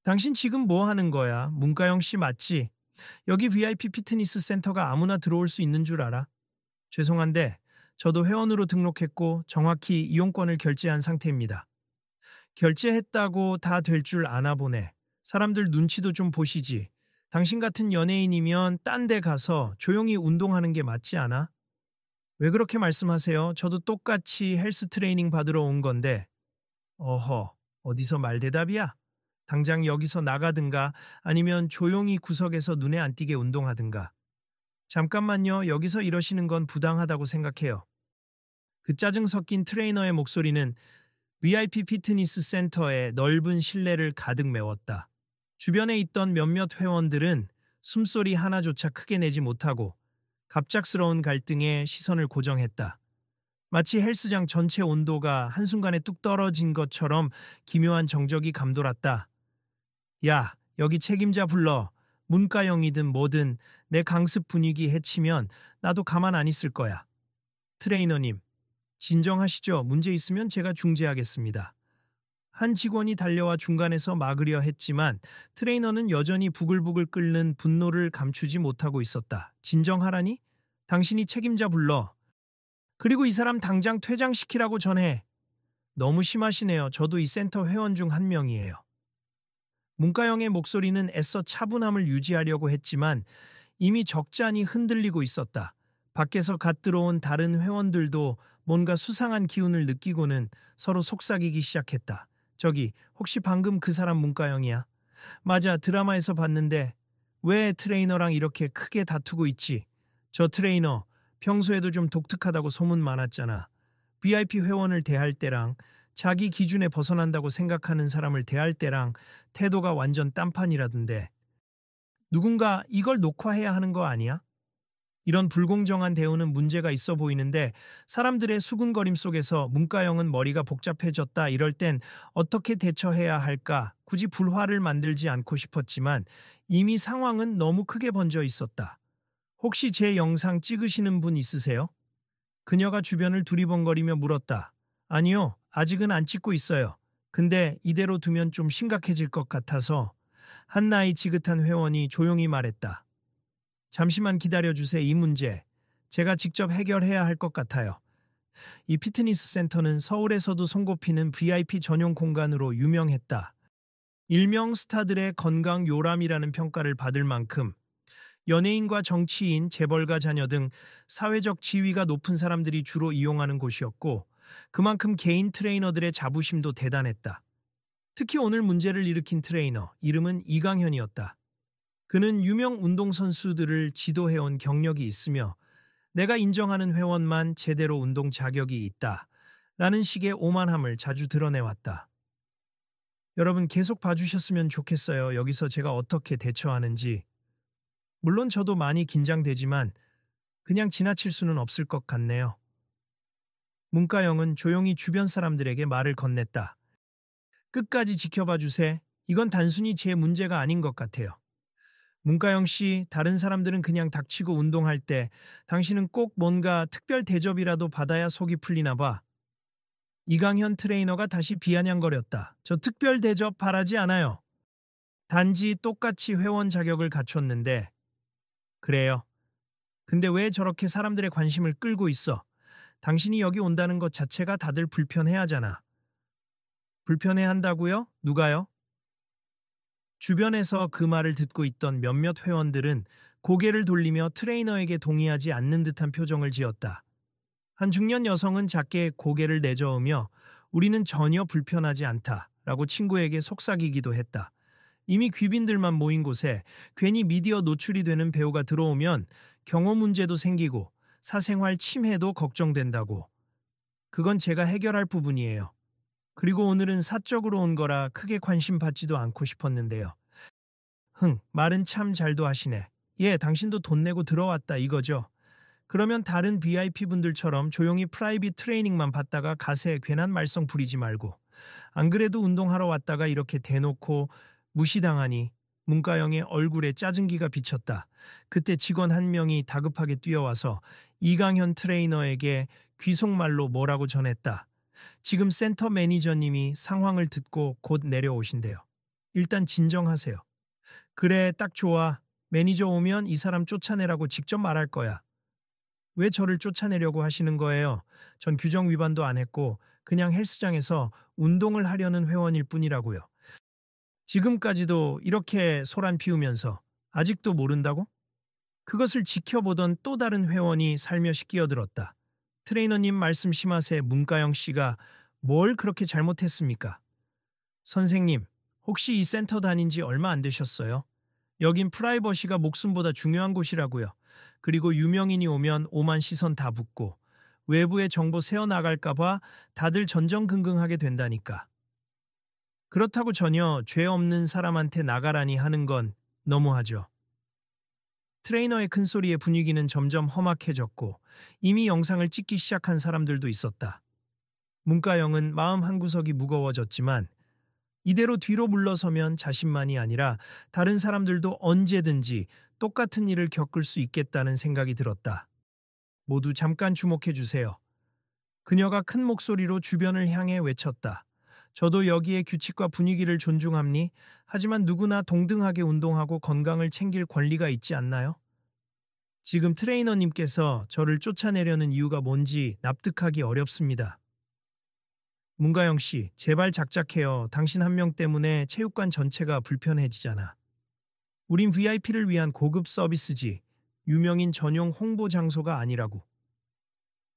당신 지금 뭐 하는 거야? 문가영 씨 맞지? 여기 VIP 피트니스 센터가 아무나 들어올 수 있는 줄 알아? 죄송한데 저도 회원으로 등록했고 정확히 이용권을 결제한 상태입니다. 결제했다고 다 될 줄 아나 보네. 사람들 눈치도 좀 보시지. 당신 같은 연예인이면 딴데 가서 조용히 운동하는 게 맞지 않아? 왜 그렇게 말씀하세요? 저도 똑같이 헬스 트레이닝 받으러 온 건데. 어허, 어디서 말대답이야? 당장 여기서 나가든가 아니면 조용히 구석에서 눈에 안 띄게 운동하든가. 잠깐만요. 여기서 이러시는 건 부당하다고 생각해요. 그 짜증 섞인 트레이너의 목소리는 VIP 피트니스 센터의 넓은 실내를 가득 메웠다. 주변에 있던 몇몇 회원들은 숨소리 하나조차 크게 내지 못하고 갑작스러운 갈등에 시선을 고정했다. 마치 헬스장 전체 온도가 한순간에 뚝 떨어진 것처럼 기묘한 정적이 감돌았다. 야, 여기 책임자 불러. 문과형이든 뭐든 내 강습 분위기 해치면 나도 가만 안 있을 거야. 트레이너님, 진정하시죠. 문제 있으면 제가 중재하겠습니다. 한 직원이 달려와 중간에서 막으려 했지만 트레이너는 여전히 부글부글 끓는 분노를 감추지 못하고 있었다. 진정하라니? 당신이 책임자 불러. 그리고 이 사람 당장 퇴장시키라고 전해. 너무 심하시네요. 저도 이 센터 회원 중 한 명이에요. 문가영의 목소리는 애써 차분함을 유지하려고 했지만 이미 적잖이 흔들리고 있었다. 밖에서 갓 들어온 다른 회원들도 뭔가 수상한 기운을 느끼고는 서로 속삭이기 시작했다. 저기, 혹시 방금 그 사람 문가영이야? 맞아, 드라마에서 봤는데 왜 트레이너랑 이렇게 크게 다투고 있지? 저 트레이너 평소에도 좀 독특하다고 소문 많았잖아. VIP 회원을 대할 때랑 자기 기준에 벗어난다고 생각하는 사람을 대할 때랑 태도가 완전 딴판이라던데. 누군가 이걸 녹화해야 하는 거 아니야? 이런 불공정한 대우는 문제가 있어 보이는데 사람들의 수군거림 속에서 문가영은 머리가 복잡해졌다 이럴 땐 어떻게 대처해야 할까 굳이 불화를 만들지 않고 싶었지만 이미 상황은 너무 크게 번져 있었다. 혹시 제 영상 찍으시는 분 있으세요? 그녀가 주변을 두리번거리며 물었다. 아니요, 아직은 안 찍고 있어요. 근데 이대로 두면 좀 심각해질 것 같아서 한 나이 지긋한 회원이 조용히 말했다. 잠시만 기다려주세요. 이 문제 제가 직접 해결해야 할 것 같아요. 이 피트니스 센터는 서울에서도 손꼽히는 VIP 전용 공간으로 유명했다. 일명 스타들의 건강 요람이라는 평가를 받을 만큼 연예인과 정치인, 재벌가 자녀 등 사회적 지위가 높은 사람들이 주로 이용하는 곳이었고 그만큼 개인 트레이너들의 자부심도 대단했다. 특히 오늘 문제를 일으킨 트레이너, 이름은 이강현이었다. 그는 유명 운동선수들을 지도해온 경력이 있으며 내가 인정하는 회원만 제대로 운동 자격이 있다. 라는 식의 오만함을 자주 드러내왔다. 여러분 계속 봐주셨으면 좋겠어요. 여기서 제가 어떻게 대처하는지. 물론 저도 많이 긴장되지만 그냥 지나칠 수는 없을 것 같네요. 문가영은 조용히 주변 사람들에게 말을 건넸다. 끝까지 지켜봐 주세. 이건 단순히 제 문제가 아닌 것 같아요. 문가영 씨, 다른 사람들은 그냥 닥치고 운동할 때 당신은 꼭 뭔가 특별 대접이라도 받아야 속이 풀리나 봐. 이강현 트레이너가 다시 비아냥거렸다. 저 특별 대접 바라지 않아요. 단지 똑같이 회원 자격을 갖췄는데. 그래요. 근데 왜 저렇게 사람들의 관심을 끌고 있어? 당신이 여기 온다는 것 자체가 다들 불편해하잖아. 불편해한다고요? 누가요? 주변에서 그 말을 듣고 있던 몇몇 회원들은 고개를 돌리며 트레이너에게 동의하지 않는 듯한 표정을 지었다. 한 중년 여성은 작게 고개를 내저으며 우리는 전혀 불편하지 않다라고 친구에게 속삭이기도 했다. 이미 귀빈들만 모인 곳에 괜히 미디어 노출이 되는 배우가 들어오면 경호 문제도 생기고 사생활 침해도 걱정된다고. 그건 제가 해결할 부분이에요. 그리고 오늘은 사적으로 온 거라 크게 관심 받지도 않고 싶었는데요. 말은 참 잘도 하시네. 예, 당신도 돈 내고 들어왔다 이거죠. 그러면 다른 VIP분들처럼 조용히 프라이빗 트레이닝만 받다가 가세 괜한 말썽 부리지 말고. 안 그래도 운동하러 왔다가 이렇게 대놓고 무시당하니 문가영의 얼굴에 짜증기가 비쳤다. 그때 직원 한 명이 다급하게 뛰어와서 이강현 트레이너에게 귀속말로 뭐라고 전했다. 지금 센터 매니저님이 상황을 듣고 곧 내려오신대요. 일단 진정하세요. 그래, 딱 좋아. 매니저 오면 이 사람 쫓아내라고 직접 말할 거야. 왜 저를 쫓아내려고 하시는 거예요? 전 규정 위반도 안 했고 그냥 헬스장에서 운동을 하려는 회원일 뿐이라고요. 지금까지도 이렇게 소란 피우면서 아직도 모른다고? 그것을 지켜보던 또 다른 회원이 살며시 끼어들었다. 트레이너님 말씀 심하세. 문가영 씨가 뭘 그렇게 잘못했습니까? 선생님, 혹시 이 센터 다닌 지 얼마 안 되셨어요? 여긴 프라이버시가 목숨보다 중요한 곳이라고요. 그리고 유명인이 오면 오만 시선 다 붙고 외부의 정보 새어나갈까봐 다들 전전긍긍하게 된다니까. 그렇다고 전혀 죄 없는 사람한테 나가라니 하는 건 너무하죠. 트레이너의 큰 소리에 분위기는 점점 험악해졌고 이미 영상을 찍기 시작한 사람들도 있었다. 문가영은 마음 한구석이 무거워졌지만 이대로 뒤로 물러서면 자신만이 아니라 다른 사람들도 언제든지 똑같은 일을 겪을 수 있겠다는 생각이 들었다. 모두 잠깐 주목해 주세요. 그녀가 큰 목소리로 주변을 향해 외쳤다. 저도 여기에 규칙과 분위기를 존중합니. 하지만 누구나 동등하게 운동하고 건강을 챙길 권리가 있지 않나요? 지금 트레이너님께서 저를 쫓아내려는 이유가 뭔지 납득하기 어렵습니다. 문가영 씨, 제발 작작해요. 당신 한 명 때문에 체육관 전체가 불편해지잖아. 우린 VIP를 위한 고급 서비스지, 유명인 전용 홍보 장소가 아니라고.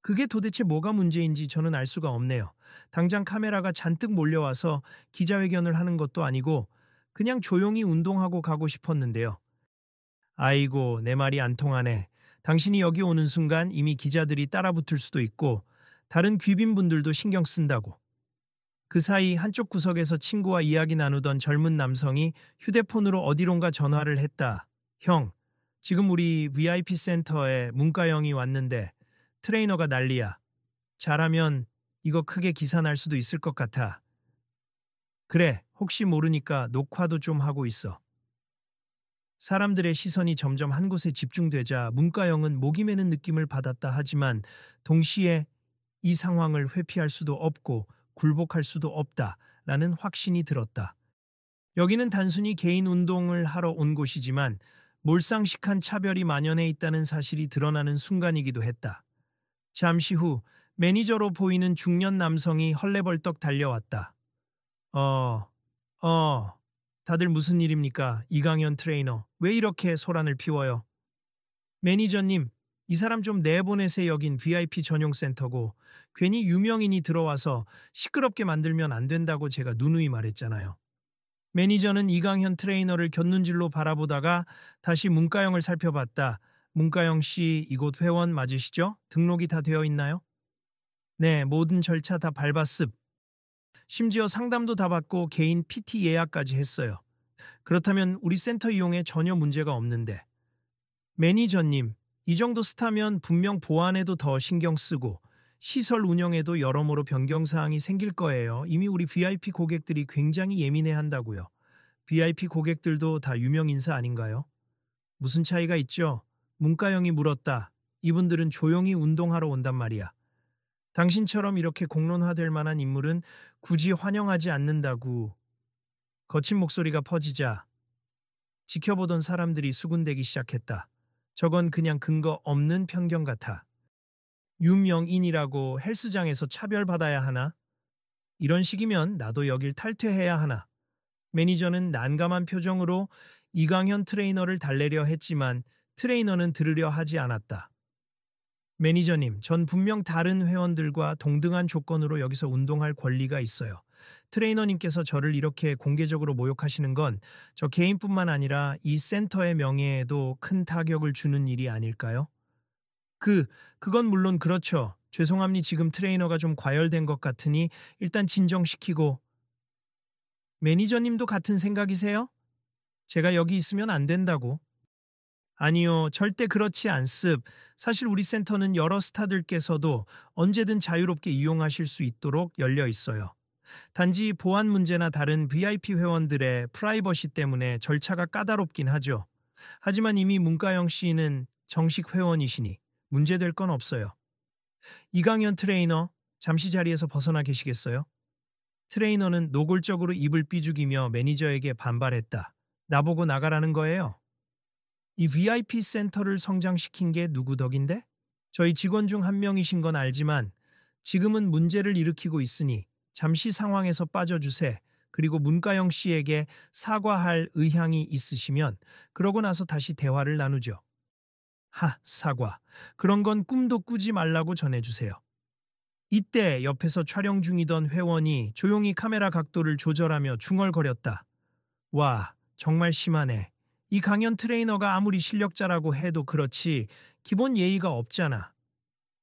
그게 도대체 뭐가 문제인지 저는 알 수가 없네요. 당장 카메라가 잔뜩 몰려와서 기자회견을 하는 것도 아니고 그냥 조용히 운동하고 가고 싶었는데요. 아이고, 내 말이 안 통하네. 당신이 여기 오는 순간 이미 기자들이 따라붙을 수도 있고 다른 귀빈분들도 신경 쓴다고. 그 사이 한쪽 구석에서 친구와 이야기 나누던 젊은 남성이 휴대폰으로 어디론가 전화를 했다. 형, 지금 우리 VIP 센터에 문가영이 왔는데 트레이너가 난리야. 잘하면 이거 크게 기사 날 수도 있을 것 같아. 그래, 혹시 모르니까 녹화도 좀 하고 있어. 사람들의 시선이 점점 한 곳에 집중되자 문가영은 목이 메는 느낌을 받았다 하지만 동시에 이 상황을 회피할 수도 없고 굴복할 수도 없다라는 확신이 들었다. 여기는 단순히 개인 운동을 하러 온 곳이지만 몰상식한 차별이 만연해 있다는 사실이 드러나는 순간이기도 했다. 잠시 후 매니저로 보이는 중년 남성이 헐레벌떡 달려왔다. 어, 다들 무슨 일입니까? 이강현 트레이너. 왜 이렇게 소란을 피워요? 매니저님, 이 사람 좀 내보내세. 여긴 VIP 전용 센터고 괜히 유명인이 들어와서 시끄럽게 만들면 안 된다고 제가 누누이 말했잖아요. 매니저는 이강현 트레이너를 곁눈질로 바라보다가 다시 문가영을 살펴봤다. 문가영 씨, 이곳 회원 맞으시죠? 등록이 다 되어 있나요? 네, 모든 절차 다 밟았습. 심지어 상담도 다 받고 개인 PT 예약까지 했어요. 그렇다면 우리 센터 이용에 전혀 문제가 없는데. 매니저님, 이 정도 스타면 분명 보안에도 더 신경 쓰고 시설 운영에도 여러모로 변경사항이 생길 거예요. 이미 우리 VIP 고객들이 굉장히 예민해 한다고요. VIP 고객들도 다 유명 인사 아닌가요? 무슨 차이가 있죠? 문가영이 물었다. 이분들은 조용히 운동하러 온단 말이야. 당신처럼 이렇게 공론화될 만한 인물은 굳이 환영하지 않는다고. 거친 목소리가 퍼지자 지켜보던 사람들이 수군대기 시작했다. 저건 그냥 근거 없는 편견 같아. 유명인이라고 헬스장에서 차별받아야 하나? 이런 식이면 나도 여길 탈퇴해야 하나? 매니저는 난감한 표정으로 이강현 트레이너를 달래려 했지만 트레이너는 들으려 하지 않았다. 매니저님, 전 분명 다른 회원들과 동등한 조건으로 여기서 운동할 권리가 있어요. 트레이너님께서 저를 이렇게 공개적으로 모욕하시는 건 저 개인뿐만 아니라 이 센터의 명예에도 큰 타격을 주는 일이 아닐까요? 그건 물론 그렇죠. 죄송합니. 지금 트레이너가 좀 과열된 것 같으니 일단 진정시키고. 매니저님도 같은 생각이세요? 제가 여기 있으면 안 된다고. 아니요, 절대 그렇지 않습. 사실 우리 센터는 여러 스타들께서도 언제든 자유롭게 이용하실 수 있도록 열려 있어요. 단지 보안 문제나 다른 VIP 회원들의 프라이버시 때문에 절차가 까다롭긴 하죠. 하지만 이미 문가영 씨는 정식 회원이시니 문제될 건 없어요. 이강현 트레이너, 잠시 자리에서 벗어나 계시겠어요? 트레이너는 노골적으로 입을 삐죽이며 매니저에게 반발했다. 나보고 나가라는 거예요. 이 VIP 센터를 성장시킨 게 누구 덕인데? 저희 직원 중 한 명이신 건 알지만 지금은 문제를 일으키고 있으니 잠시 상황에서 빠져주세. 그리고 문가영 씨에게 사과할 의향이 있으시면 그러고 나서 다시 대화를 나누죠. 사과. 그런 건 꿈도 꾸지 말라고 전해주세요. 이때 옆에서 촬영 중이던 회원이 조용히 카메라 각도를 조절하며 중얼거렸다. 와, 정말 심하네. 이 강연 트레이너가 아무리 실력자라고 해도 그렇지 기본 예의가 없잖아.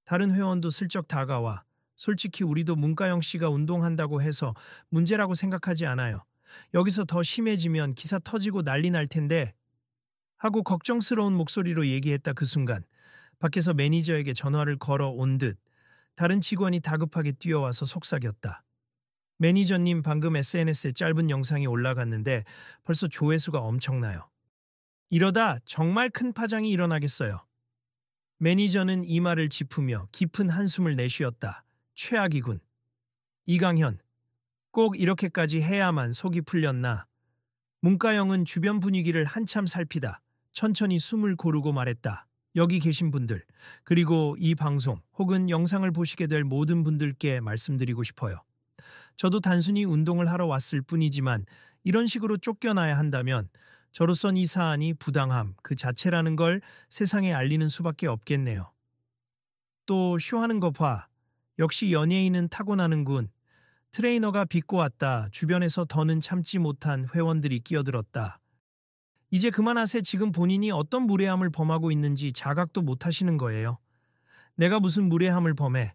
다른 회원도 슬쩍 다가와 솔직히 우리도 문가영 씨가 운동한다고 해서 문제라고 생각하지 않아요. 여기서 더 심해지면 기사 터지고 난리 날 텐데 하고 걱정스러운 목소리로 얘기했다. 그 순간 밖에서 매니저에게 전화를 걸어 온 듯 다른 직원이 다급하게 뛰어와서 속삭였다. 매니저님 방금 SNS에 짧은 영상이 올라갔는데 벌써 조회수가 엄청나요. 이러다 정말 큰 파장이 일어나겠어요. 매니저는 이마를 짚으며 깊은 한숨을 내쉬었다. 최악이군. 이강현, 꼭 이렇게까지 해야만 속이 풀렸나. 문가영은 주변 분위기를 한참 살피다 천천히 숨을 고르고 말했다. 여기 계신 분들, 그리고 이 방송 혹은 영상을 보시게 될 모든 분들께 말씀드리고 싶어요. 저도 단순히 운동을 하러 왔을 뿐이지만 이런 식으로 쫓겨나야 한다면 저로선 이 사안이 부당함 그 자체라는 걸 세상에 알리는 수밖에 없겠네요. 또 쇼하는 거 봐. 역시 연예인은 타고나는군. 트레이너가 빚고 왔다. 주변에서 더는 참지 못한 회원들이 끼어들었다. 이제 그만하세. 지금 본인이 어떤 무례함을 범하고 있는지 자각도 못하시는 거예요. 내가 무슨 무례함을 범해.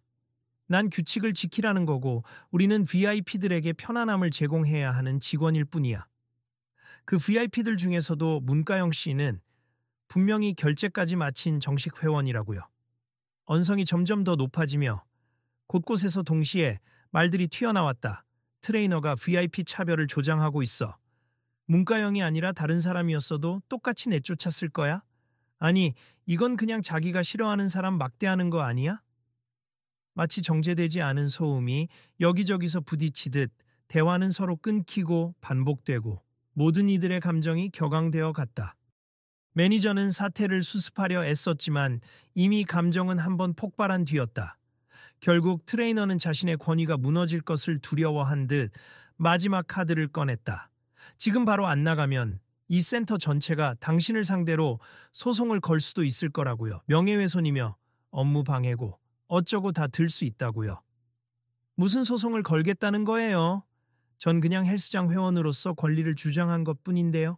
난 규칙을 지키라는 거고 우리는 VIP들에게 편안함을 제공해야 하는 직원일 뿐이야. 그 VIP들 중에서도 문가영 씨는 분명히 결제까지 마친 정식 회원이라고요. 언성이 점점 더 높아지며 곳곳에서 동시에 말들이 튀어나왔다. 트레이너가 VIP 차별을 조장하고 있어. 문가영이 아니라 다른 사람이었어도 똑같이 내쫓았을 거야? 아니, 이건 그냥 자기가 싫어하는 사람 막대하는 거 아니야? 마치 정제되지 않은 소음이 여기저기서 부딪히듯 대화는 서로 끊기고 반복되고 모든 이들의 감정이 격앙되어 갔다. 매니저는 사태를 수습하려 애썼지만 이미 감정은 한번 폭발한 뒤였다. 결국 트레이너는 자신의 권위가 무너질 것을 두려워한 듯 마지막 카드를 꺼냈다. 지금 바로 안 나가면 이 센터 전체가 당신을 상대로 소송을 걸 수도 있을 거라고요. 명예훼손이며 업무 방해고 어쩌고 다 들 수 있다고요. 무슨 소송을 걸겠다는 거예요? 전 그냥 헬스장 회원으로서 권리를 주장한 것뿐인데요.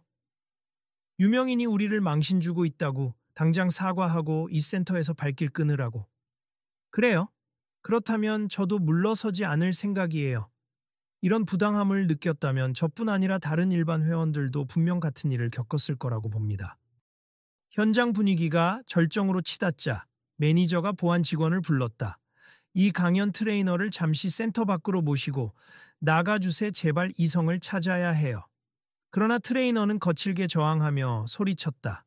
유명인이 우리를 망신 주고 있다고 당장 사과하고 이 센터에서 발길 끊으라고. 그래요? 그렇다면 저도 물러서지 않을 생각이에요. 이런 부당함을 느꼈다면 저뿐 아니라 다른 일반 회원들도 분명 같은 일을 겪었을 거라고 봅니다. 현장 분위기가 절정으로 치닫자 매니저가 보안 직원을 불렀다. 이 강연 트레이너를 잠시 센터 밖으로 모시고 나가주세. 제발 이성을 찾아야 해요. 그러나 트레이너는 거칠게 저항하며 소리쳤다.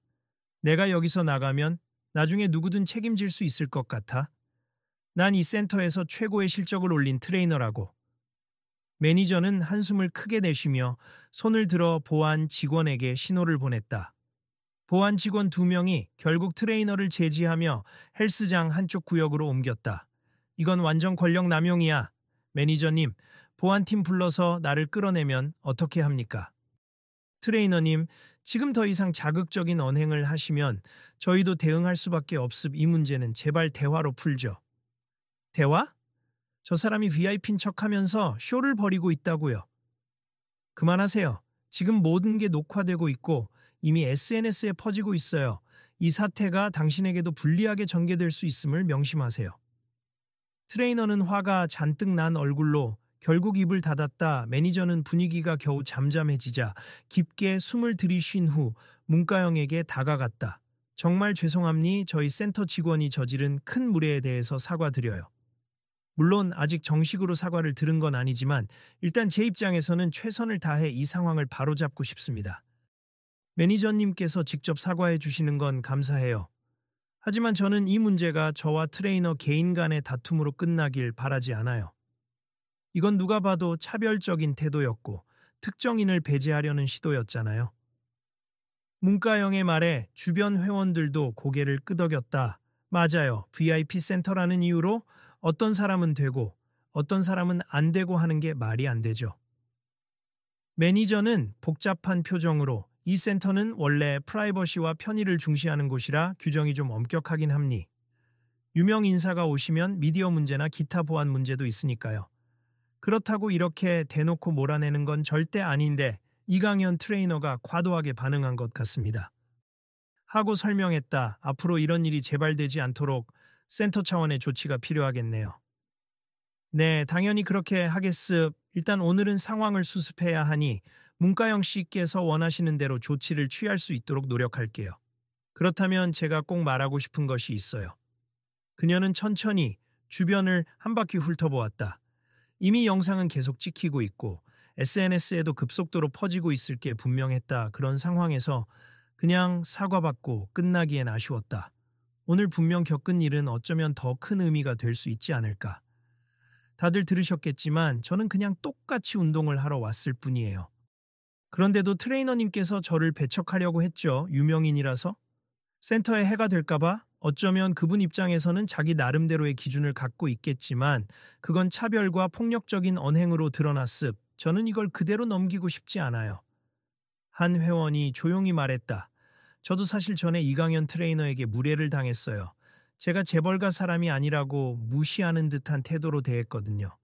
내가 여기서 나가면 나중에 누구든 책임질 수 있을 것 같아. 난 이 센터에서 최고의 실적을 올린 트레이너라고. 매니저는 한숨을 크게 내쉬며 손을 들어 보안 직원에게 신호를 보냈다. 보안 직원 2명이 결국 트레이너를 제지하며 헬스장 한쪽 구역으로 옮겼다. 이건 완전 권력 남용이야. 매니저님, 보안팀 불러서 나를 끌어내면 어떻게 합니까? 트레이너님, 지금 더 이상 자극적인 언행을 하시면 저희도 대응할 수밖에 없음. 이 문제는 제발 대화로 풀죠. 대화? 저 사람이 VIP인 척하면서 쇼를 벌이고 있다고요. 그만하세요. 지금 모든 게 녹화되고 있고 이미 SNS에 퍼지고 있어요. 이 사태가 당신에게도 불리하게 전개될 수 있음을 명심하세요. 트레이너는 화가 잔뜩 난 얼굴로 결국 입을 닫았다. 매니저는 분위기가 겨우 잠잠해지자 깊게 숨을 들이쉰 후 문가영에게 다가갔다. 정말 죄송합니. 저희 센터 직원이 저지른 큰 무례에 대해서 사과드려요. 물론 아직 정식으로 사과를 들은 건 아니지만 일단 제 입장에서는 최선을 다해 이 상황을 바로잡고 싶습니다. 매니저님께서 직접 사과해 주시는 건 감사해요. 하지만 저는 이 문제가 저와 트레이너 개인 간의 다툼으로 끝나길 바라지 않아요. 이건 누가 봐도 차별적인 태도였고 특정인을 배제하려는 시도였잖아요. 문가영의 말에 주변 회원들도 고개를 끄덕였다. 맞아요. VIP 센터라는 이유로 어떤 사람은 되고 어떤 사람은 안 되고 하는 게 말이 안 되죠. 매니저는 복잡한 표정으로 이 센터는 원래 프라이버시와 편의를 중시하는 곳이라 규정이 좀 엄격하긴 합니. 유명 인사가 오시면 미디어 문제나 기타 보안 문제도 있으니까요. 그렇다고 이렇게 대놓고 몰아내는 건 절대 아닌데 이강현 트레이너가 과도하게 반응한 것 같습니다. 하고 설명했다. 앞으로 이런 일이 재발되지 않도록 센터 차원의 조치가 필요하겠네요. 네, 당연히 그렇게 하겠습. 일단 오늘은 상황을 수습해야 하니 문가영 씨께서 원하시는 대로 조치를 취할 수 있도록 노력할게요. 그렇다면 제가 꼭 말하고 싶은 것이 있어요. 그녀는 천천히 주변을 한 바퀴 훑어보았다. 이미 영상은 계속 찍히고 있고 SNS에도 급속도로 퍼지고 있을 게 분명했다. 그런 상황에서 그냥 사과받고 끝나기엔 아쉬웠다. 오늘 분명 겪은 일은 어쩌면 더 큰 의미가 될 수 있지 않을까. 다들 들으셨겠지만 저는 그냥 똑같이 운동을 하러 왔을 뿐이에요. 그런데도 트레이너님께서 저를 배척하려고 했죠. 유명인이라서. 센터에 해가 될까봐? 어쩌면 그분 입장에서는 자기 나름대로의 기준을 갖고 있겠지만 그건 차별과 폭력적인 언행으로 드러났습. 저는 이걸 그대로 넘기고 싶지 않아요. 한 회원이 조용히 말했다. 저도 사실 전에 이강현 트레이너에게 무례를 당했어요. 제가 재벌가 사람이 아니라고 무시하는 듯한 태도로 대했거든요.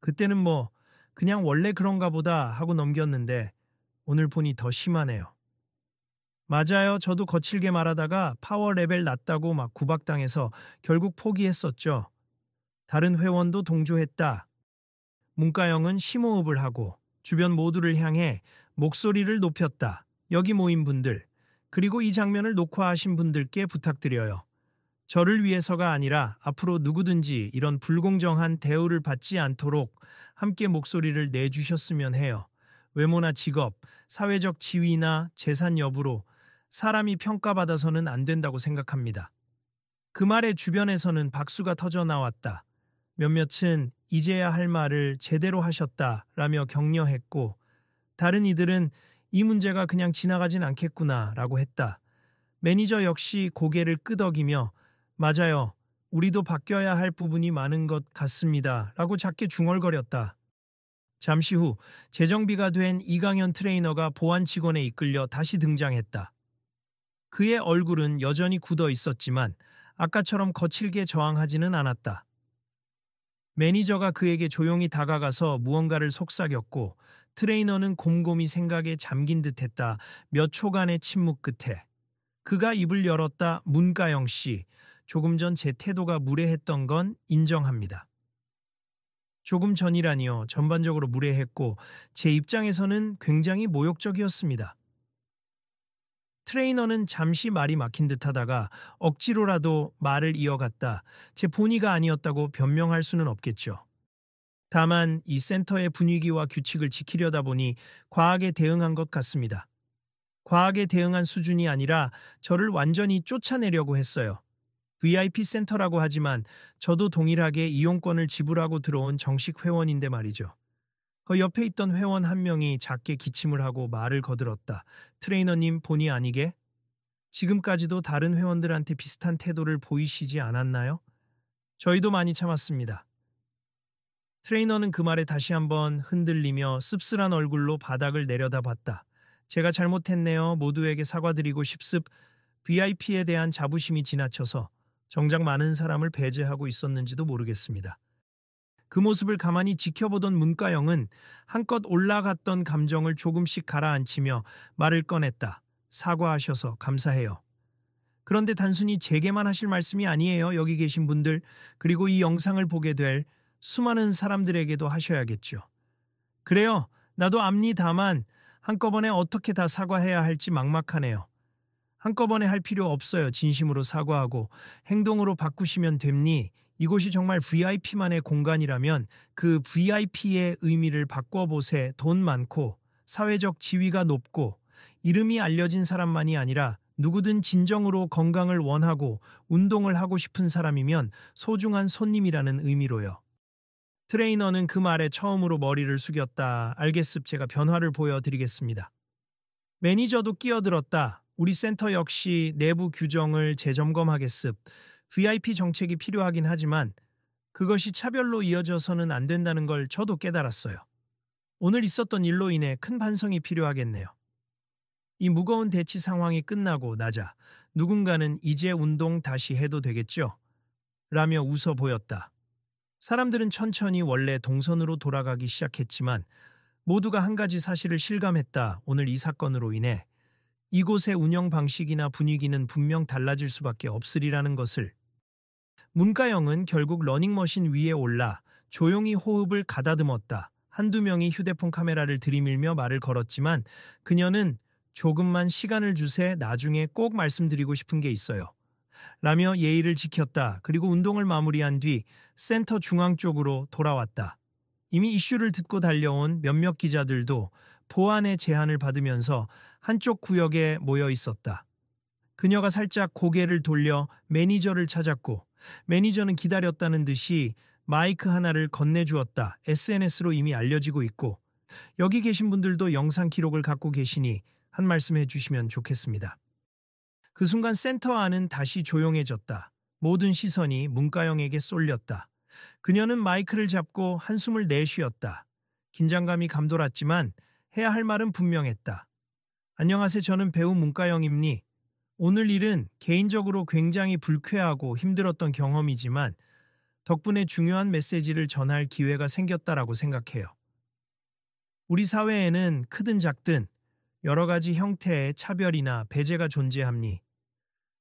그때는 뭐 그냥 원래 그런가 보다 하고 넘겼는데 오늘 보니 더 심하네요. 맞아요. 저도 거칠게 말하다가 파워 레벨 낮다고 막 구박당해서 결국 포기했었죠. 다른 회원도 동조했다. 문가영은 심호흡을 하고 주변 모두를 향해 목소리를 높였다. 여기 모인 분들, 그리고 이 장면을 녹화하신 분들께 부탁드려요. 저를 위해서가 아니라 앞으로 누구든지 이런 불공정한 대우를 받지 않도록 함께 목소리를 내주셨으면 해요. 외모나 직업, 사회적 지위나 재산 여부로 사람이 평가받아서는 안 된다고 생각합니다. 그 말에 주변에서는 박수가 터져 나왔다. 몇몇은 이제야 할 말을 제대로 하셨다라며 격려했고 다른 이들은 이 문제가 그냥 지나가진 않겠구나라고 했다. 매니저 역시 고개를 끄덕이며 맞아요. 우리도 바뀌어야 할 부분이 많은 것 같습니다. 라고 작게 중얼거렸다. 잠시 후 재정비가 된 이강현 트레이너가 보안 직원에 이끌려 다시 등장했다. 그의 얼굴은 여전히 굳어 있었지만 아까처럼 거칠게 저항하지는 않았다. 매니저가 그에게 조용히 다가가서 무언가를 속삭였고 트레이너는 곰곰이 생각에 잠긴 듯했다. 몇 초간의 침묵 끝에 그가 입을 열었다. 문가영 씨, 조금 전 제 태도가 무례했던 건 인정합니다. 조금 전이라니요. 전반적으로 무례했고 제 입장에서는 굉장히 모욕적이었습니다. 트레이너는 잠시 말이 막힌 듯하다가 억지로라도 말을 이어갔다. 제 본의가 아니었다고 변명할 수는 없겠죠. 다만 이 센터의 분위기와 규칙을 지키려다 보니 과하게 대응한 것 같습니다. 과하게 대응한 수준이 아니라 저를 완전히 쫓아내려고 했어요. VIP 센터라고 하지만 저도 동일하게 이용권을 지불하고 들어온 정식 회원인데 말이죠. 그 옆에 있던 회원 한 명이 작게 기침을 하고 말을 거들었다. 트레이너님 본의 아니게? 지금까지도 다른 회원들한테 비슷한 태도를 보이시지 않았나요? 저희도 많이 참았습니다. 트레이너는 그 말에 다시 한번 흔들리며 씁쓸한 얼굴로 바닥을 내려다봤다. 제가 잘못했네요. 모두에게 사과드리고 싶습. VIP에 대한 자부심이 지나쳐서 정작 많은 사람을 배제하고 있었는지도 모르겠습니다. 그 모습을 가만히 지켜보던 문가영은 한껏 올라갔던 감정을 조금씩 가라앉히며 말을 꺼냈다. 사과하셔서 감사해요. 그런데 단순히 제게만 하실 말씀이 아니에요. 여기 계신 분들, 그리고 이 영상을 보게 될 수많은 사람들에게도 하셔야겠죠. 그래요. 나도 압니다만 한꺼번에 어떻게 다 사과해야 할지 막막하네요. 한꺼번에 할 필요 없어요. 진심으로 사과하고 행동으로 바꾸시면 됩니. 이곳이 정말 VIP만의 공간이라면 그 VIP의 의미를 바꿔보세. 돈 많고 사회적 지위가 높고 이름이 알려진 사람만이 아니라 누구든 진정으로 건강을 원하고 운동을 하고 싶은 사람이면 소중한 손님이라는 의미로요. 트레이너는 그 말에 처음으로 머리를 숙였다. 알겠습. 제가 변화를 보여드리겠습니다. 매니저도 끼어들었다. 우리 센터 역시 내부 규정을 재점검하겠습. VIP 정책이 필요하긴 하지만 그것이 차별로 이어져서는 안 된다는 걸 저도 깨달았어요. 오늘 있었던 일로 인해 큰 반성이 필요하겠네요. 이 무거운 대치 상황이 끝나고 나자 누군가는 이제 운동 다시 해도 되겠죠? 라며 웃어 보였다. 사람들은 천천히 원래 동선으로 돌아가기 시작했지만 모두가 한 가지 사실을 실감했다. 오늘 이 사건으로 인해 이곳의 운영 방식이나 분위기는 분명 달라질 수밖에 없으리라는 것을. 문가영은 결국 러닝머신 위에 올라 조용히 호흡을 가다듬었다. 한두 명이 휴대폰 카메라를 들이밀며 말을 걸었지만 그녀는 조금만 시간을 주세, 나중에 꼭 말씀드리고 싶은 게 있어요. 라며 예의를 지켰다. 그리고 운동을 마무리한 뒤 센터 중앙 쪽으로 돌아왔다. 이미 이슈를 듣고 달려온 몇몇 기자들도 보안의 제한을 받으면서 한쪽 구역에 모여 있었다. 그녀가 살짝 고개를 돌려 매니저를 찾았고 매니저는 기다렸다는 듯이 마이크 하나를 건네주었다. SNS로 이미 알려지고 있고 여기 계신 분들도 영상 기록을 갖고 계시니 한 말씀 해주시면 좋겠습니다. 그 순간 센터 안은 다시 조용해졌다. 모든 시선이 문가영에게 쏠렸다. 그녀는 마이크를 잡고 한숨을 내쉬었다. 긴장감이 감돌았지만 해야 할 말은 분명했다. 안녕하세요. 저는 배우 문가영입니. 오늘 일은 개인적으로 굉장히 불쾌하고 힘들었던 경험이지만 덕분에 중요한 메시지를 전할 기회가 생겼다라고 생각해요. 우리 사회에는 크든 작든 여러 가지 형태의 차별이나 배제가 존재합니.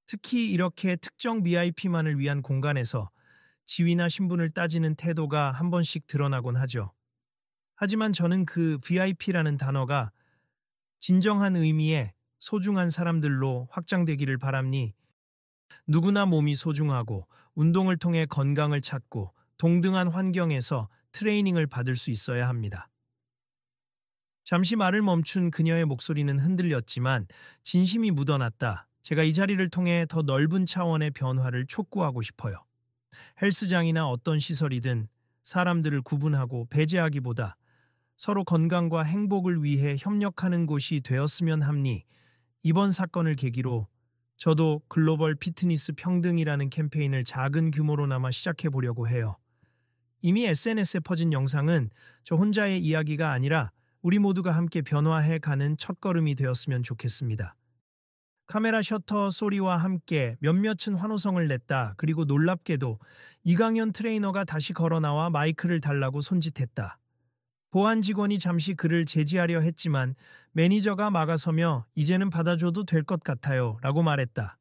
특히 이렇게 특정 VIP만을 위한 공간에서 지위나 신분을 따지는 태도가 한 번씩 드러나곤 하죠. 하지만 저는 그 VIP라는 단어가 진정한 의미의 소중한 사람들로 확장되기를 바랍니. 누구나 몸이 소중하고 운동을 통해 건강을 찾고 동등한 환경에서 트레이닝을 받을 수 있어야 합니다. 잠시 말을 멈춘 그녀의 목소리는 흔들렸지만 진심이 묻어났다. 제가 이 자리를 통해 더 넓은 차원의 변화를 촉구하고 싶어요. 헬스장이나 어떤 시설이든 사람들을 구분하고 배제하기보다 서로 건강과 행복을 위해 협력하는 곳이 되었으면 합니. 이번 사건을 계기로 저도 글로벌 피트니스 평등이라는 캠페인을 작은 규모로나마 시작해 보려고 해요. 이미 SNS에 퍼진 영상은 저 혼자의 이야기가 아니라 우리 모두가 함께 변화해 가는 첫걸음이 되었으면 좋겠습니다. 카메라 셔터 소리와 함께 몇몇은 환호성을 냈다. 그리고 놀랍게도 이강현 트레이너가 다시 걸어 나와 마이크를 달라고 손짓했다. 보안 직원이 잠시 그를 제지하려 했지만 매니저가 막아서며 이제는 받아줘도 될 것 같아요 라고 말했다.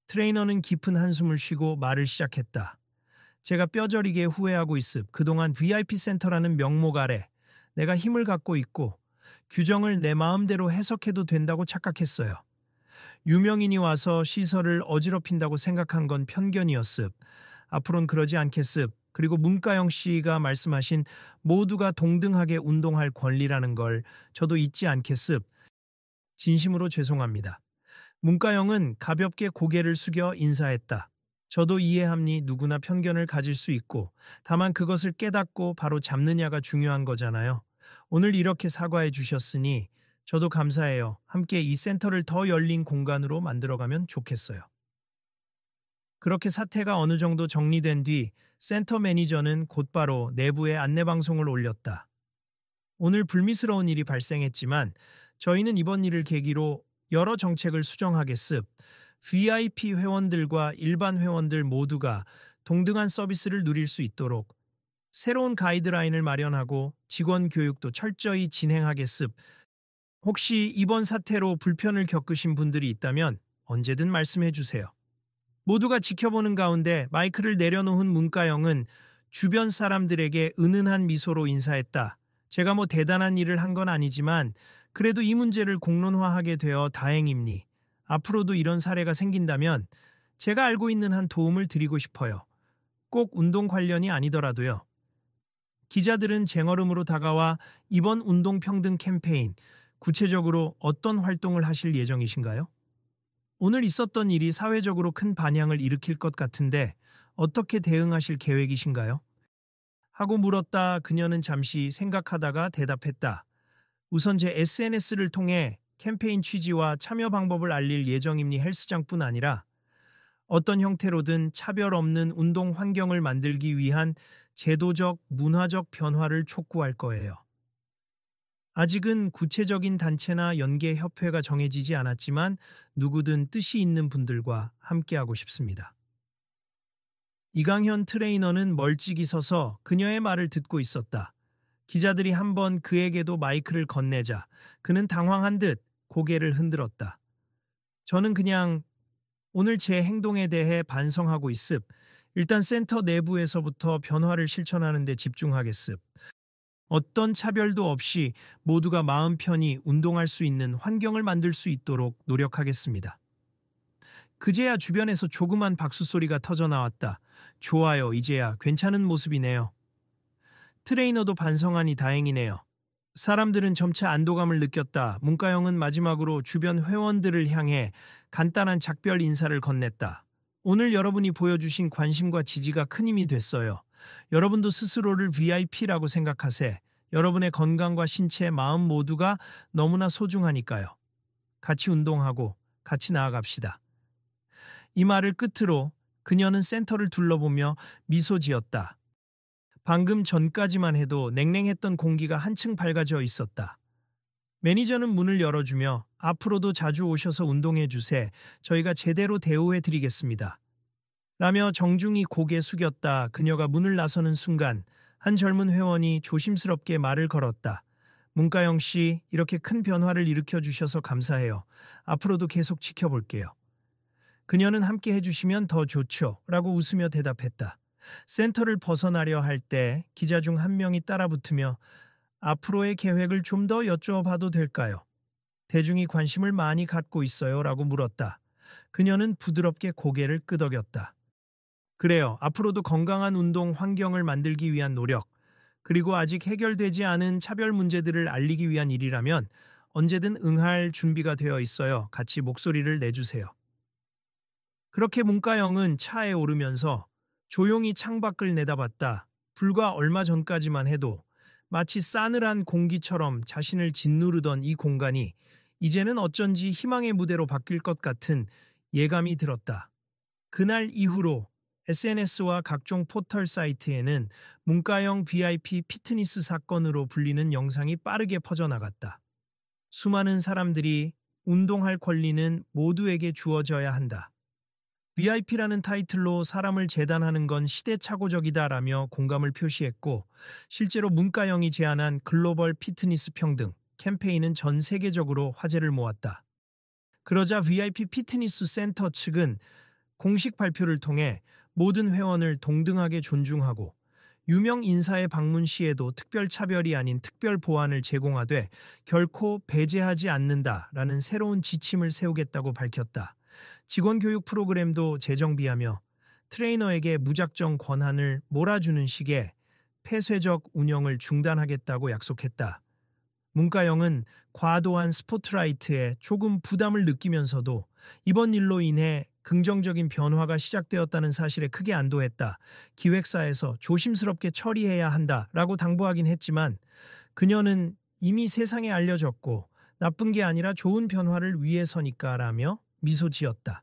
트레이너는 깊은 한숨을 쉬고 말을 시작했다. 제가 뼈저리게 후회하고 있습. 그동안 VIP 센터라는 명목 아래 내가 힘을 갖고 있고 규정을 내 마음대로 해석해도 된다고 착각했어요. 유명인이 와서 시설을 어지럽힌다고 생각한 건 편견이었습. 앞으로는 그러지 않겠습. 그리고 문가영 씨가 말씀하신 모두가 동등하게 운동할 권리라는 걸 저도 잊지 않겠습. 진심으로 죄송합니다. 문가영은 가볍게 고개를 숙여 인사했다. 저도 이해합니. 누구나 편견을 가질 수 있고 다만 그것을 깨닫고 바로 잡느냐가 중요한 거잖아요. 오늘 이렇게 사과해 주셨으니 저도 감사해요. 함께 이 센터를 더 열린 공간으로 만들어가면 좋겠어요. 그렇게 사태가 어느 정도 정리된 뒤 센터 매니저는 곧바로 내부에 안내방송을 올렸다. 오늘 불미스러운 일이 발생했지만 저희는 이번 일을 계기로 여러 정책을 수정하겠습. VIP 회원들과 일반 회원들 모두가 동등한 서비스를 누릴 수 있도록 새로운 가이드라인을 마련하고 직원 교육도 철저히 진행하겠습. 혹시 이번 사태로 불편을 겪으신 분들이 있다면 언제든 말씀해 주세요. 모두가 지켜보는 가운데 마이크를 내려놓은 문가영은 주변 사람들에게 은은한 미소로 인사했다. 제가 뭐 대단한 일을 한 건 아니지만 그래도 이 문제를 공론화하게 되어 다행입니. 앞으로도 이런 사례가 생긴다면 제가 알고 있는 한 도움을 드리고 싶어요. 꼭 운동 관련이 아니더라도요. 기자들은 쟁얼음으로 다가와 이번 운동평등 캠페인 구체적으로 어떤 활동을 하실 예정이신가요? 오늘 있었던 일이 사회적으로 큰 반향을 일으킬 것 같은데 어떻게 대응하실 계획이신가요? 하고 물었다. 그녀는 잠시 생각하다가 대답했다. 우선 제 SNS를 통해 캠페인 취지와 참여 방법을 알릴 예정입니. 헬스장뿐 아니라 어떤 형태로든 차별 없는 운동 환경을 만들기 위한 제도적, 문화적 변화를 촉구할 거예요. 아직은 구체적인 단체나 연계 협회가 정해지지 않았지만 누구든 뜻이 있는 분들과 함께하고 싶습니다. 이강현 트레이너는 멀찍이 서서 그녀의 말을 듣고 있었다. 기자들이 한번 그에게도 마이크를 건네자 그는 당황한 듯 고개를 흔들었다. 저는 그냥 오늘 제 행동에 대해 반성하고 있습. 일단 센터 내부에서부터 변화를 실천하는 데 집중하겠습. 어떤 차별도 없이 모두가 마음 편히 운동할 수 있는 환경을 만들 수 있도록 노력하겠습니다. 그제야 주변에서 조그만 박수 소리가 터져 나왔다. 좋아요, 이제야 괜찮은 모습이네요. 트레이너도 반성하니 다행이네요. 사람들은 점차 안도감을 느꼈다. 문가영은 마지막으로 주변 회원들을 향해 간단한 작별 인사를 건넸다. 오늘 여러분이 보여주신 관심과 지지가 큰 힘이 됐어요. 여러분도 스스로를 VIP라고 생각하세. 여러분의 건강과 신체, 마음 모두가 너무나 소중하니까요. 같이 운동하고 같이 나아갑시다. 이 말을 끝으로 그녀는 센터를 둘러보며 미소 지었다. 방금 전까지만 해도 냉랭했던 공기가 한층 밝아져 있었다. 매니저는 문을 열어주며 앞으로도 자주 오셔서 운동해 주세. 저희가 제대로 대우해 드리겠습니다. 라며 정중히 고개 숙였다. 그녀가 문을 나서는 순간 한 젊은 회원이 조심스럽게 말을 걸었다. 문가영 씨, 이렇게 큰 변화를 일으켜 주셔서 감사해요. 앞으로도 계속 지켜볼게요. 그녀는 함께 해주시면 더 좋죠. 라고 웃으며 대답했다. 센터를 벗어나려 할 때 기자 중 한 명이 따라붙으며 앞으로의 계획을 좀 더 여쭤봐도 될까요? 대중이 관심을 많이 갖고 있어요. 라고 물었다. 그녀는 부드럽게 고개를 끄덕였다. 그래요. 앞으로도 건강한 운동 환경을 만들기 위한 노력, 그리고 아직 해결되지 않은 차별 문제들을 알리기 위한 일이라면 언제든 응할 준비가 되어 있어요. 같이 목소리를 내주세요. 그렇게 문가영은 차에 오르면서 조용히 창밖을 내다봤다. 불과 얼마 전까지만 해도 마치 싸늘한 공기처럼 자신을 짓누르던 이 공간이 이제는 어쩐지 희망의 무대로 바뀔 것 같은 예감이 들었다. 그날 이후로 SNS와 각종 포털 사이트에는 문가영 VIP 피트니스 사건으로 불리는 영상이 빠르게 퍼져나갔다. 수많은 사람들이 운동할 권리는 모두에게 주어져야 한다. VIP라는 타이틀로 사람을 재단하는 건 시대착오적이다라며 공감을 표시했고, 실제로 문가영이 제안한 글로벌 피트니스 평등 캠페인은 전 세계적으로 화제를 모았다. 그러자 VIP 피트니스 센터 측은 공식 발표를 통해 모든 회원을 동등하게 존중하고 유명 인사의 방문 시에도 특별 차별이 아닌 특별 보완을 제공하되 결코 배제하지 않는다라는 새로운 지침을 세우겠다고 밝혔다. 직원 교육 프로그램도 재정비하며 트레이너에게 무작정 권한을 몰아주는 식의 폐쇄적 운영을 중단하겠다고 약속했다. 문가영은 과도한 스포트라이트에 조금 부담을 느끼면서도 이번 일로 인해 긍정적인 변화가 시작되었다는 사실에 크게 안도했다. 기획사에서 조심스럽게 처리해야 한다라고 당부하긴 했지만 그녀는 이미 세상에 알려졌고 나쁜 게 아니라 좋은 변화를 위해서니까라며 미소 지었다.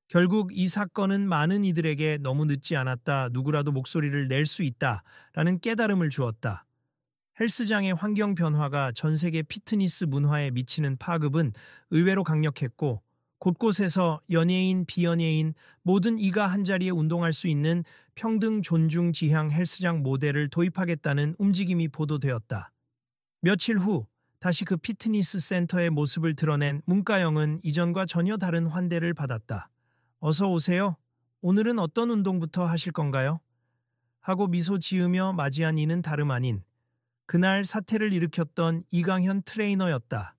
결국 이 사건은 많은 이들에게 너무 늦지 않았다. 누구라도 목소리를 낼 수 있다라는 깨달음을 주었다. 헬스장의 환경 변화가 전 세계 피트니스 문화에 미치는 파급은 의외로 강력했고 곳곳에서 연예인, 비연예인 모든 이가 한자리에 운동할 수 있는 평등 존중 지향 헬스장 모델을 도입하겠다는 움직임이 보도되었다. 며칠 후 다시 그 피트니스 센터의 모습을 드러낸 문가영은 이전과 전혀 다른 환대를 받았다. 어서 오세요. 오늘은 어떤 운동부터 하실 건가요? 하고 미소 지으며 맞이한 이는 다름 아닌 그날 사태를 일으켰던 이강현 트레이너였다.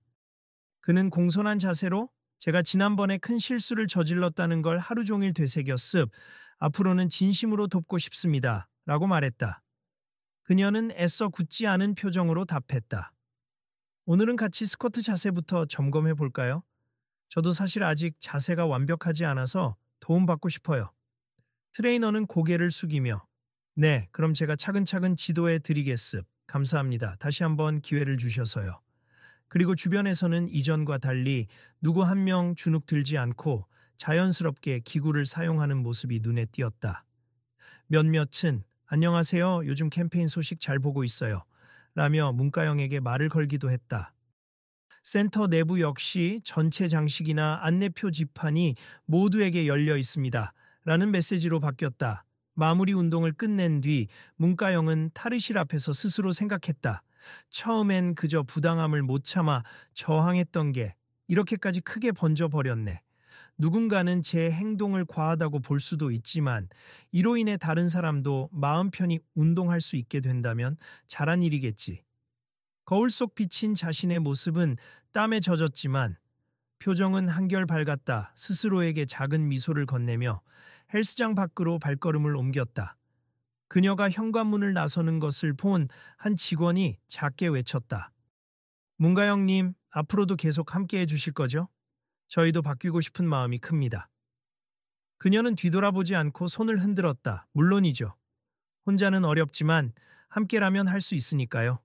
그는 공손한 자세로 제가 지난번에 큰 실수를 저질렀다는 걸 하루 종일 되새겼습. 앞으로는 진심으로 돕고 싶습니다. 라고 말했다. 그녀는 애써 굳지 않은 표정으로 답했다. 오늘은 같이 스쿼트 자세부터 점검해 볼까요? 저도 사실 아직 자세가 완벽하지 않아서 도움받고 싶어요. 트레이너는 고개를 숙이며 네, 그럼 제가 차근차근 지도해 드리겠습. 감사합니다. 다시 한번 기회를 주셔서요. 그리고 주변에서는 이전과 달리 누구 한 명 주눅 들지 않고 자연스럽게 기구를 사용하는 모습이 눈에 띄었다. 몇몇은 안녕하세요. 요즘 캠페인 소식 잘 보고 있어요. 라며 문가영에게 말을 걸기도 했다. 센터 내부 역시 전체 장식이나 안내표 지판이 모두에게 열려 있습니다. 라는 메시지로 바뀌었다. 마무리 운동을 끝낸 뒤 문가영은 탈의실 앞에서 스스로 생각했다. 처음엔 그저 부당함을 못 참아 저항했던 게 이렇게까지 크게 번져버렸네. 누군가는 제 행동을 과하다고 볼 수도 있지만 이로 인해 다른 사람도 마음 편히 운동할 수 있게 된다면 잘한 일이겠지. 거울 속 비친 자신의 모습은 땀에 젖었지만 표정은 한결 밝았다. 스스로에게 작은 미소를 건네며 헬스장 밖으로 발걸음을 옮겼다. 그녀가 현관문을 나서는 것을 본 한 직원이 작게 외쳤다. 문가영님, 앞으로도 계속 함께 해주실 거죠? 저희도 바뀌고 싶은 마음이 큽니다. 그녀는 뒤돌아보지 않고 손을 흔들었다. 물론이죠. 혼자는 어렵지만 함께라면 할 수 있으니까요.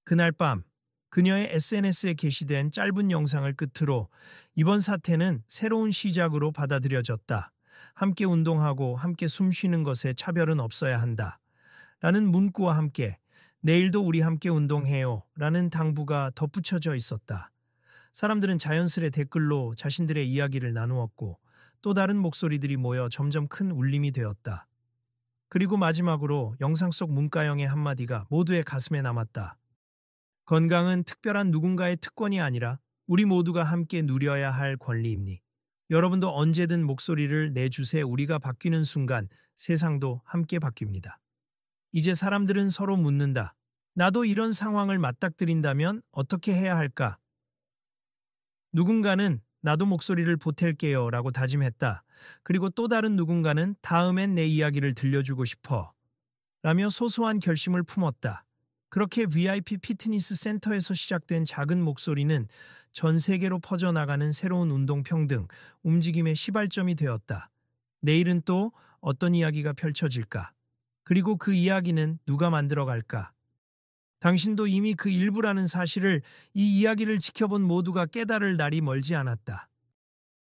그날 밤 그녀의 SNS에 게시된 짧은 영상을 끝으로 이번 사태는 새로운 시작으로 받아들여졌다. 함께 운동하고 함께 숨쉬는 것에 차별은 없어야 한다. 라는 문구와 함께 내일도 우리 함께 운동해요. 라는 당부가 덧붙여져 있었다. 사람들은 자연스레 댓글로 자신들의 이야기를 나누었고 또 다른 목소리들이 모여 점점 큰 울림이 되었다. 그리고 마지막으로 영상 속 문가영의 한마디가 모두의 가슴에 남았다. 건강은 특별한 누군가의 특권이 아니라 우리 모두가 함께 누려야 할 권리입니. 여러분도 언제든 목소리를 내주세요. 우리가 바뀌는 순간 세상도 함께 바뀝니다. 이제 사람들은 서로 묻는다. 나도 이런 상황을 맞닥뜨린다면 어떻게 해야 할까? 누군가는 나도 목소리를 보탤게요 라고 다짐했다. 그리고 또 다른 누군가는 다음엔 내 이야기를 들려주고 싶어 라며 소소한 결심을 품었다. 그렇게 VIP 피트니스 센터에서 시작된 작은 목소리는 전 세계로 퍼져나가는 새로운 운동평등, 움직임의 시발점이 되었다. 내일은 또 어떤 이야기가 펼쳐질까? 그리고 그 이야기는 누가 만들어갈까? 당신도 이미 그 일부라는 사실을 이 이야기를 지켜본 모두가 깨달을 날이 멀지 않았다.